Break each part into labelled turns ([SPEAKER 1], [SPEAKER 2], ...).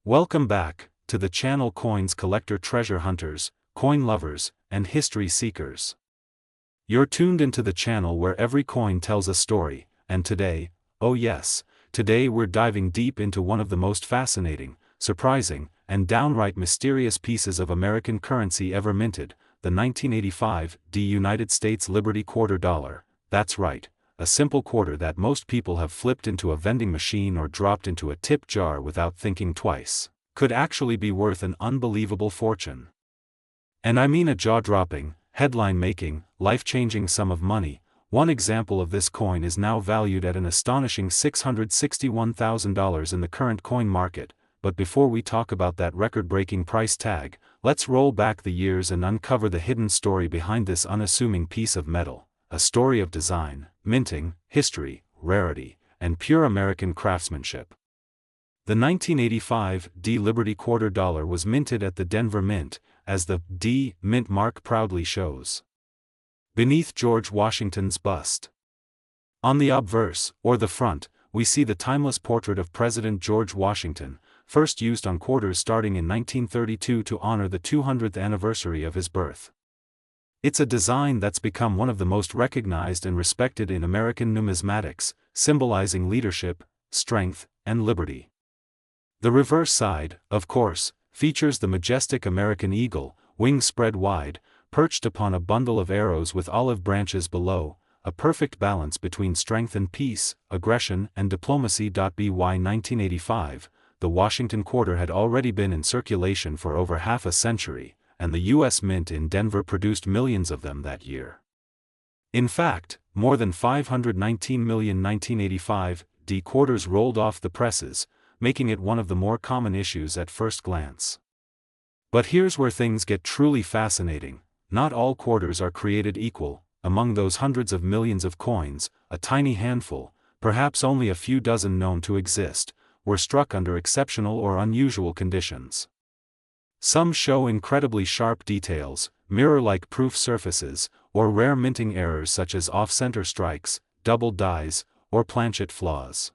[SPEAKER 1] Welcome back to the channel Coins Collector Treasure Hunters, Coin Lovers, and History Seekers. You're tuned into the channel where every coin tells a story, and today, oh yes, today we're diving deep into one of the most fascinating, surprising, and downright mysterious pieces of American currency ever minted, the 1985 United States Liberty Quarter Dollar. That's right, a simple quarter that most people have flipped into a vending machine or dropped into a tip jar without thinking twice, could actually be worth an unbelievable fortune. And I mean a jaw-dropping, headline-making, life-changing sum of money. One example of this coin is now valued at an astonishing $661,000 in the current coin market. But before we talk about that record-breaking price tag, let's roll back the years and uncover the hidden story behind this unassuming piece of metal. A story of design, minting, history, rarity, and pure American craftsmanship. The 1985 Liberty Quarter Dollar was minted at the Denver Mint, as the D Mint mark proudly shows. Beneath George Washington's bust. On the obverse, or the front, we see the timeless portrait of President George Washington, first used on quarters starting in 1932 to honor the 200th anniversary of his birth. It's a design that's become one of the most recognized and respected in American numismatics, symbolizing leadership, strength, and liberty. The reverse side, of course, features the majestic American eagle, wings spread wide, perched upon a bundle of arrows with olive branches below, a perfect balance between strength and peace, aggression and diplomacy. By 1985, the Washington quarter had already been in circulation for over half a century, and the U.S. Mint in Denver produced millions of them that year. In fact, more than 519 million 1985 D quarters rolled off the presses, making it one of the more common issues at first glance. But here's where things get truly fascinating. Not all quarters are created equal. Among those hundreds of millions of coins, a tiny handful, perhaps only a few dozen known to exist, were struck under exceptional or unusual conditions. Some show incredibly sharp details, mirror-like proof surfaces, or rare minting errors such as off-center strikes, double dies, or planchet flaws.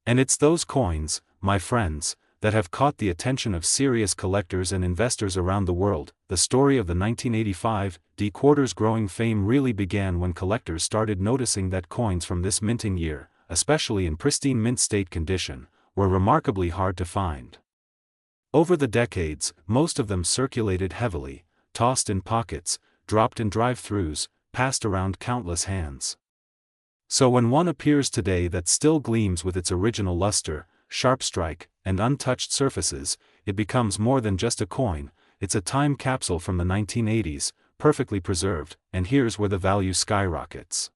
[SPEAKER 1] And it's those coins, my friends, that have caught the attention of serious collectors and investors around the world. The story of the 1985 D quarter's growing fame really began when collectors started noticing that coins from this minting year, especially in pristine mint state condition, were remarkably hard to find. Over the decades, most of them circulated heavily, tossed in pockets, dropped in drive-thrus, passed around countless hands. So when one appears today that still gleams with its original luster, sharp strike, and untouched surfaces, it becomes more than just a coin. It's a time capsule from the 1980s, perfectly preserved, and here's where the value skyrockets.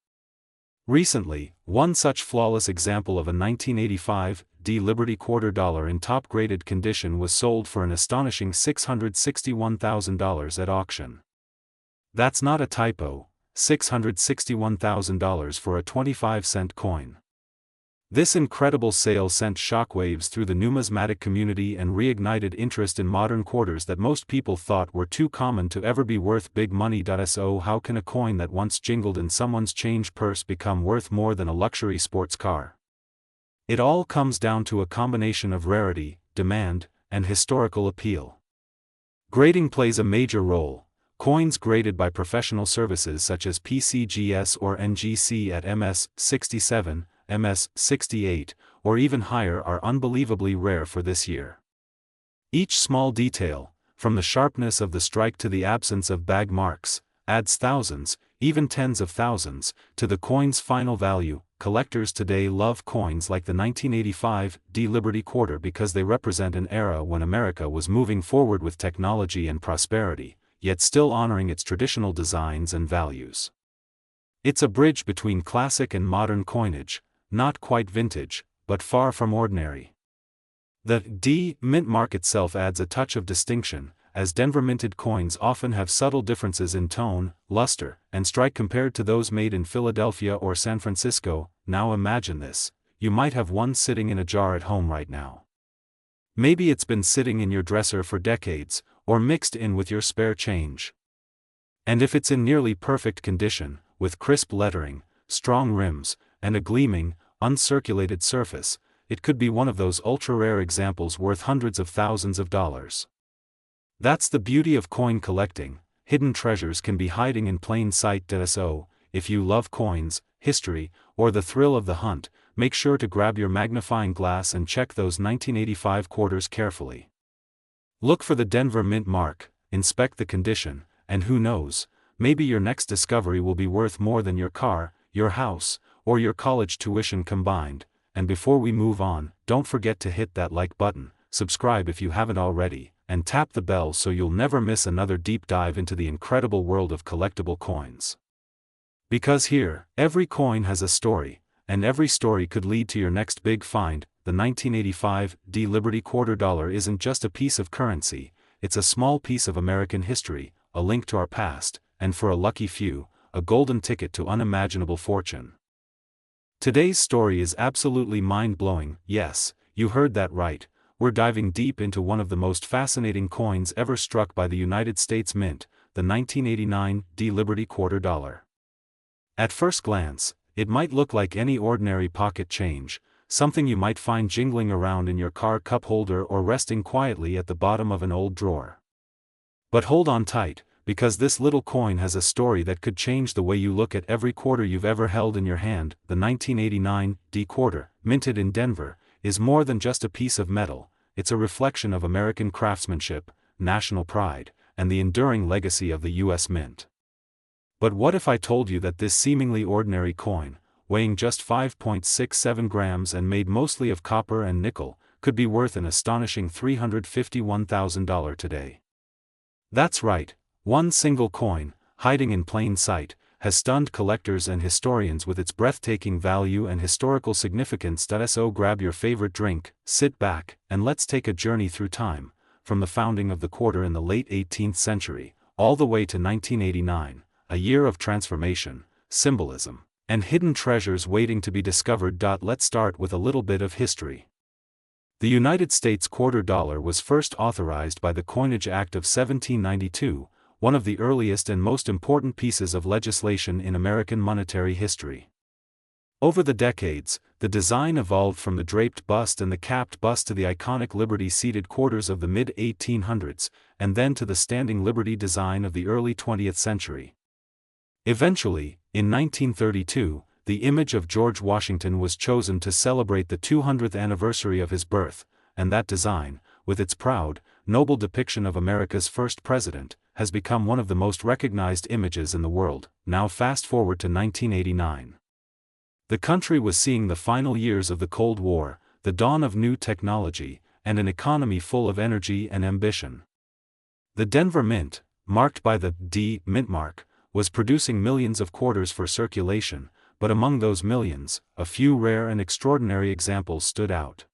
[SPEAKER 1] Recently, one such flawless example of a 1985 Liberty Quarter Dollar in top-graded condition was sold for an astonishing $661,000 at auction. That's not a typo, $661,000 for a 25-cent coin. This incredible sale sent shockwaves through the numismatic community and reignited interest in modern quarters that most people thought were too common to ever be worth big money. So how can a coin that once jingled in someone's change purse become worth more than a luxury sports car? It all comes down to a combination of rarity, demand, and historical appeal. Grading plays a major role. Coins graded by professional services such as PCGS or NGC at MS 67, MS 68, or even higher are unbelievably rare for this year. Each small detail, from the sharpness of the strike to the absence of bag marks, adds thousands, even tens of thousands, to the coin's final value. Collectors today love coins like the 1985 Liberty Quarter because they represent an era when America was moving forward with technology and prosperity, yet still honoring its traditional designs and values. It's a bridge between classic and modern coinage, not quite vintage, but far from ordinary. The D Mint mark itself adds a touch of distinction, as Denver minted coins often have subtle differences in tone, luster, and strike compared to those made in Philadelphia or San Francisco. Now imagine this, you might have one sitting in a jar at home right now. Maybe it's been sitting in your dresser for decades, or mixed in with your spare change. And if it's in nearly perfect condition, with crisp lettering, strong rims, and a gleaming, uncirculated surface, it could be one of those ultra-rare examples worth hundreds of thousands of dollars. That's the beauty of coin collecting. Hidden treasures can be hiding in plain sight. So, if you love coins, history, or the thrill of the hunt, make sure to grab your magnifying glass and check those 1985 quarters carefully. Look for the Denver Mint mark, inspect the condition, and who knows, maybe your next discovery will be worth more than your car, your house, or your college tuition combined. And before we move on, don't forget to hit that like button, subscribe if you haven't already, and tap the bell so you'll never miss another deep dive into the incredible world of collectible coins. Because here, every coin has a story, and every story could lead to your next big find. The 1985 Liberty quarter dollar isn't just a piece of currency, it's a small piece of American history, a link to our past, and for a lucky few, a golden ticket to unimaginable fortune. Today's story is absolutely mind-blowing. Yes, you heard that right. We're diving deep into one of the most fascinating coins ever struck by the United States Mint, the 1989 Liberty quarter dollar. At first glance, it might look like any ordinary pocket change, something you might find jingling around in your car cup holder or resting quietly at the bottom of an old drawer. But hold on tight, because this little coin has a story that could change the way you look at every quarter you've ever held in your hand. The 1989 quarter, minted in Denver, is more than just a piece of metal. It's a reflection of American craftsmanship, national pride, and the enduring legacy of the U.S. Mint. But what if I told you that this seemingly ordinary coin, weighing just 5.67 grams and made mostly of copper and nickel, could be worth an astonishing $351,000 today? That's right, one single coin, hiding in plain sight, has stunned collectors and historians with its breathtaking value and historical significance. So grab your favorite drink, sit back, and let's take a journey through time, from the founding of the quarter in the late 18th century, all the way to 1989, a year of transformation, symbolism, and hidden treasures waiting to be discovered. Let's start with a little bit of history. The United States quarter dollar was first authorized by the Coinage Act of 1792, one of the earliest and most important pieces of legislation in American monetary history. Over the decades, the design evolved from the draped bust and the capped bust to the iconic Liberty-seated quarters of the mid-1800s, and then to the standing Liberty design of the early 20th century. Eventually, in 1932, the image of George Washington was chosen to celebrate the 200th anniversary of his birth, and that design, with its proud, noble depiction of America's first president, has become one of the most recognized images in the world. Now fast forward to 1989. The country was seeing the final years of the Cold War, the dawn of new technology, and an economy full of energy and ambition. The Denver Mint, marked by the D Mint mark, was producing millions of quarters for circulation, but among those millions, a few rare and extraordinary examples stood out.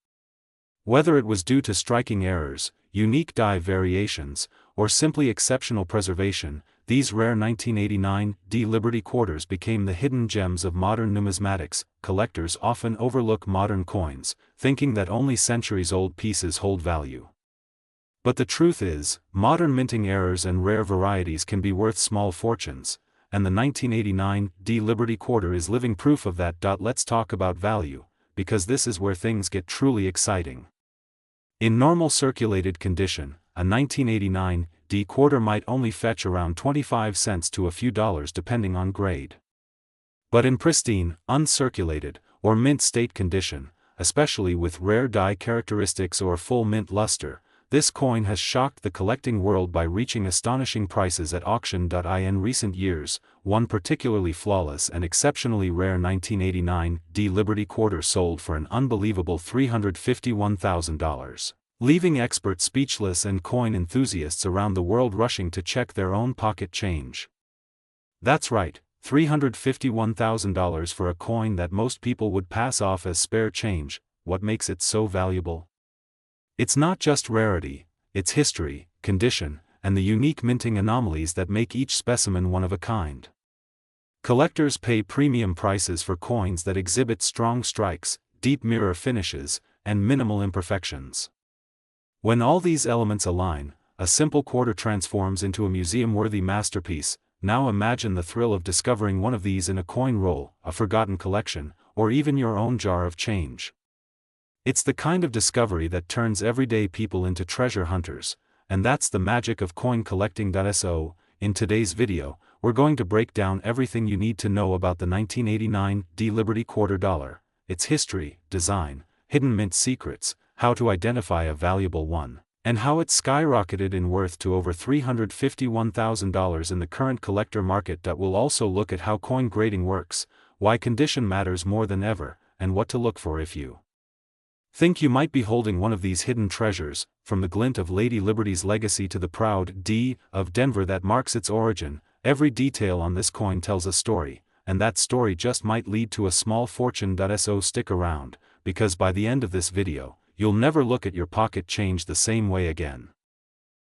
[SPEAKER 1] Whether it was due to striking errors, unique die variations, or simply exceptional preservation, these rare 1989 Liberty quarters became the hidden gems of modern numismatics. Collectors often overlook modern coins, thinking that only centuries-old pieces hold value. But the truth is, modern minting errors and rare varieties can be worth small fortunes, and the 1989 Liberty quarter is living proof of that. Let's talk about value, because this is where things get truly exciting. In normal circulated condition, a 1989 quarter might only fetch around 25 cents to a few dollars depending on grade. But in pristine, uncirculated, or mint state condition, especially with rare die characteristics or full mint luster, this coin has shocked the collecting world by reaching astonishing prices at auction. In recent years, one particularly flawless and exceptionally rare 1989 Liberty quarter sold for an unbelievable $351,000, leaving experts speechless and coin enthusiasts around the world rushing to check their own pocket change. That's right, $351,000 for a coin that most people would pass off as spare change. What makes it so valuable? It's not just rarity, it's history, condition, and the unique minting anomalies that make each specimen one of a kind. Collectors pay premium prices for coins that exhibit strong strikes, deep mirror finishes, and minimal imperfections. When all these elements align, a simple quarter transforms into a museum-worthy masterpiece. Now imagine the thrill of discovering one of these in a coin roll, a forgotten collection, or even your own jar of change. It's the kind of discovery that turns everyday people into treasure hunters, and that's the magic of coin collecting. In today's video, we're going to break down everything you need to know about the 1989 Liberty Quarter Dollar, its history, design, hidden mint secrets, how to identify a valuable one, and how it's skyrocketed in worth to over $351,000 in the current collector market. We'll also look at how coin grading works, why condition matters more than ever, and what to look for if you think you might be holding one of these hidden treasures, from the glint of Lady Liberty's legacy to the proud D of Denver that marks its origin. Every detail on this coin tells a story, and that story just might lead to a small fortune. So stick around, because by the end of this video, you'll never look at your pocket change the same way again.